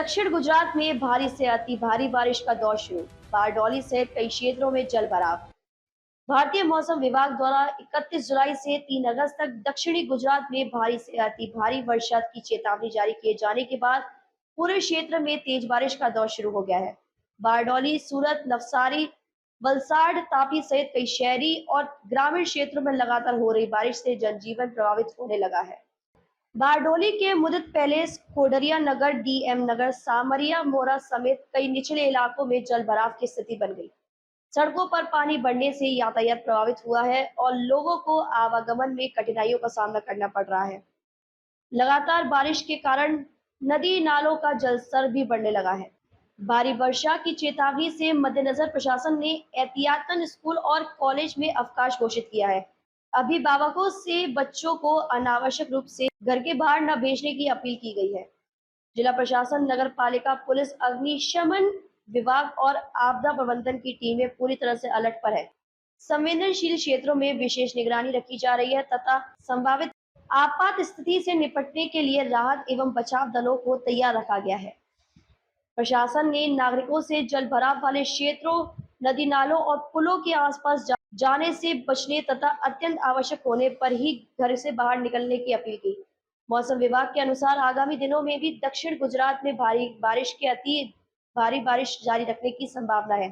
दक्षिण गुजरात में भारी से अति भारी बारिश का दौर शुरू। बारडोली सहित कई क्षेत्रों में जल भराव। भारतीय मौसम विभाग द्वारा 31 जुलाई से 3 अगस्त तक दक्षिणी गुजरात में भारी से अति भारी वर्षा की चेतावनी जारी किए जाने के बाद पूरे क्षेत्र में तेज बारिश का दौर शुरू हो गया है। बारडोली, सूरत, नवसारी, वलसाड़, तापी सहित कई शहरी और ग्रामीण क्षेत्रों में लगातार हो रही बारिश से जनजीवन प्रभावित होने लगा है। बारडोली के मुदित पैलेस, कोडरिया नगर, डीएम नगर, सामरिया मोरा समेत कई निचले इलाकों में जल भराव की स्थिति बन गई। सड़कों पर पानी बढ़ने से यातायात प्रभावित हुआ है और लोगों को आवागमन में कठिनाइयों का सामना करना पड़ रहा है। लगातार बारिश के कारण नदी नालों का जलस्तर भी बढ़ने लगा है। भारी वर्षा की चेतावनी से मद्देनजर प्रशासन ने एहतियातन स्कूल और कॉलेज में अवकाश घोषित किया है। अभिभावकों से बच्चों को अनावश्यक रूप से घर के बाहर न भेजने की अपील की गई है। जिला प्रशासन, नगर पालिका, पुलिस, अग्निशमन विभाग और आपदा प्रबंधन की टीमें पूरी तरह से अलर्ट पर है। संवेदनशील क्षेत्रों में विशेष निगरानी रखी जा रही है तथा संभावित आपात स्थिति से निपटने के लिए राहत एवं बचाव दलों को तैयार रखा गया है। प्रशासन ने नागरिकों से जल भराव वाले क्षेत्रों, नदी नालों और पुलों के आसपास जाने से बचने तथा अत्यंत आवश्यक होने पर ही घर से बाहर निकलने की अपील की। मौसम विभाग के अनुसार आगामी दिनों में भी दक्षिण गुजरात में भारी बारिश जारी रखने की संभावना है।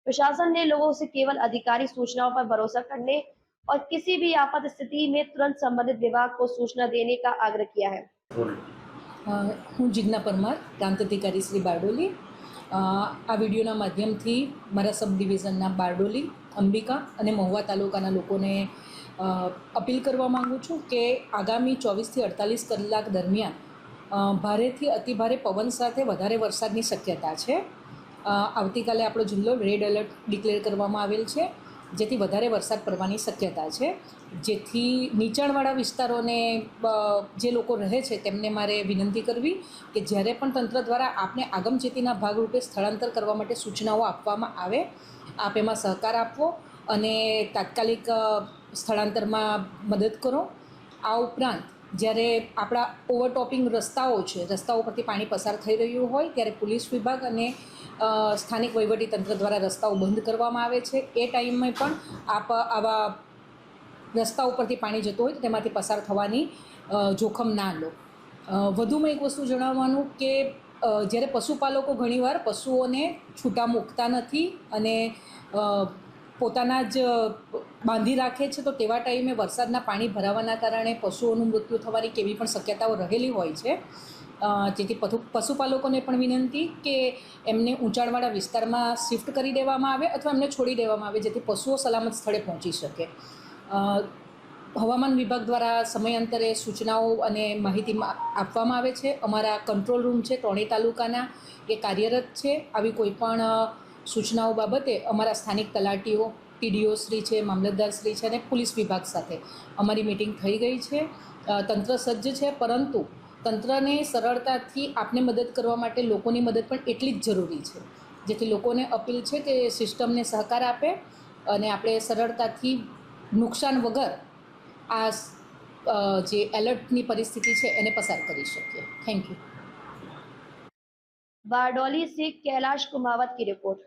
प्रशासन ने लोगों से केवल अधिकारी सूचनाओं पर भरोसा करने और किसी भी आपात स्थिति में तुरंत संबंधित विभाग को सूचना देने का आग्रह किया है। હું જિજ્ઞા પરમાર, પ્રાંત અધિકારી શ્રી બારડોલી, આ વિડીયોના માધ્યમથી મારા સબ ડિવિઝનના બારડોલી, અંબિકા અને મહુવા તાલુકાના લોકોને અપીલ કરવા માગું છું કે આગામી 24 થી 48 કલાક દરમિયાન ભારેથી અતિભારે પવન સાથે વધારે વરસાદની શક્યતા છે। આવતીકાલે આપણો જિલ્લો રેડ એલર્ટ ડિક્લેર કરવામાં આવેલ છે, જેથી વધારે વરસાદ પડવાની શક્યતા છે, જેથી નીચાણવાળા વિસ્તારોને જે લોકો રહે છે તેમને મારે વિનંતી કરવી કે જ્યારે પણ તંત્ર દ્વારા આપને આગમચેતીના ભાગરૂપે સ્થળાંતર કરવા માટે સૂચનાઓ આપવામાં આવે, આપ એમાં સહકાર આપવો અને તાત્કાલિક સ્થળાંતરમાં મદદ કરો। આ ઉપરાંત જ્યારે આપણા ઓવરટોપિંગ રસ્તાઓ છે, રસ્તાઓ પરથી પાણી પસાર થઈ રહ્યું હોય ત્યારે પોલીસ વિભાગ અને સ્થાનિક વહીવટીતંત્ર દ્વારા રસ્તાઓ બંધ કરવામાં આવે છે। એ ટાઈમે પણ આપ આવા રસ્તા ઉપરથી પાણી જતું હોય તો તેમાંથી પસાર થવાની જોખમ ના લો। વધુમાં એક વસ્તુ જણાવવાનું કે જ્યારે પશુપાલકો ઘણીવાર પશુઓને છૂટા મૂકતા નથી અને પોતાના જ બાંધી રાખે છે, તો તેવા ટાઈમે વરસાદના પાણી ભરાવાના કારણે પશુઓનું મૃત્યુ થવાની કેવી પણ શક્યતાઓ રહેલી હોય છે। જેથી પશુપાલકોને પણ વિનંતી કે એમને ઊંચાણવાળા વિસ્તારમાં શિફ્ટ કરી દેવામાં આવે અથવા એમને છોડી દેવામાં આવે, જેથી પશુઓ સલામત સ્થળે પહોંચી શકે। હવામાન વિભાગ દ્વારા સમયાંતરે સૂચનાઓ અને માહિતી આપવામાં આવે છે। અમારા કંટ્રોલ રૂમ છે ત્રણેય તાલુકાના, એ કાર્યરત છે। આવી કોઈપણ સૂચનાઓ બાબતે અમારા સ્થાનિક તલાટીઓ, ટીડીઓ શ્રી છે, મામલતદાર શ્રી છે અને પોલીસ વિભાગ સાથે અમારી મીટિંગ થઈ ગઈ છે। તંત્ર સજ્જ છે, પરંતુ તંત્રને સરળતાથી આપને મદદ કરવા માટે લોકોની મદદ પણ એટલી જ જરૂરી છે, જેથી લોકોને અપીલ છે કે સિસ્ટમને સહકાર આપે અને આપણે સરળતાથી નુકસાન વગર આ જે એલર્ટની પરિસ્થિતિ છે એને પસાર કરી શકીએ। Thank you. बारडोली से कैलाश कुमावत की रिपोर्ट।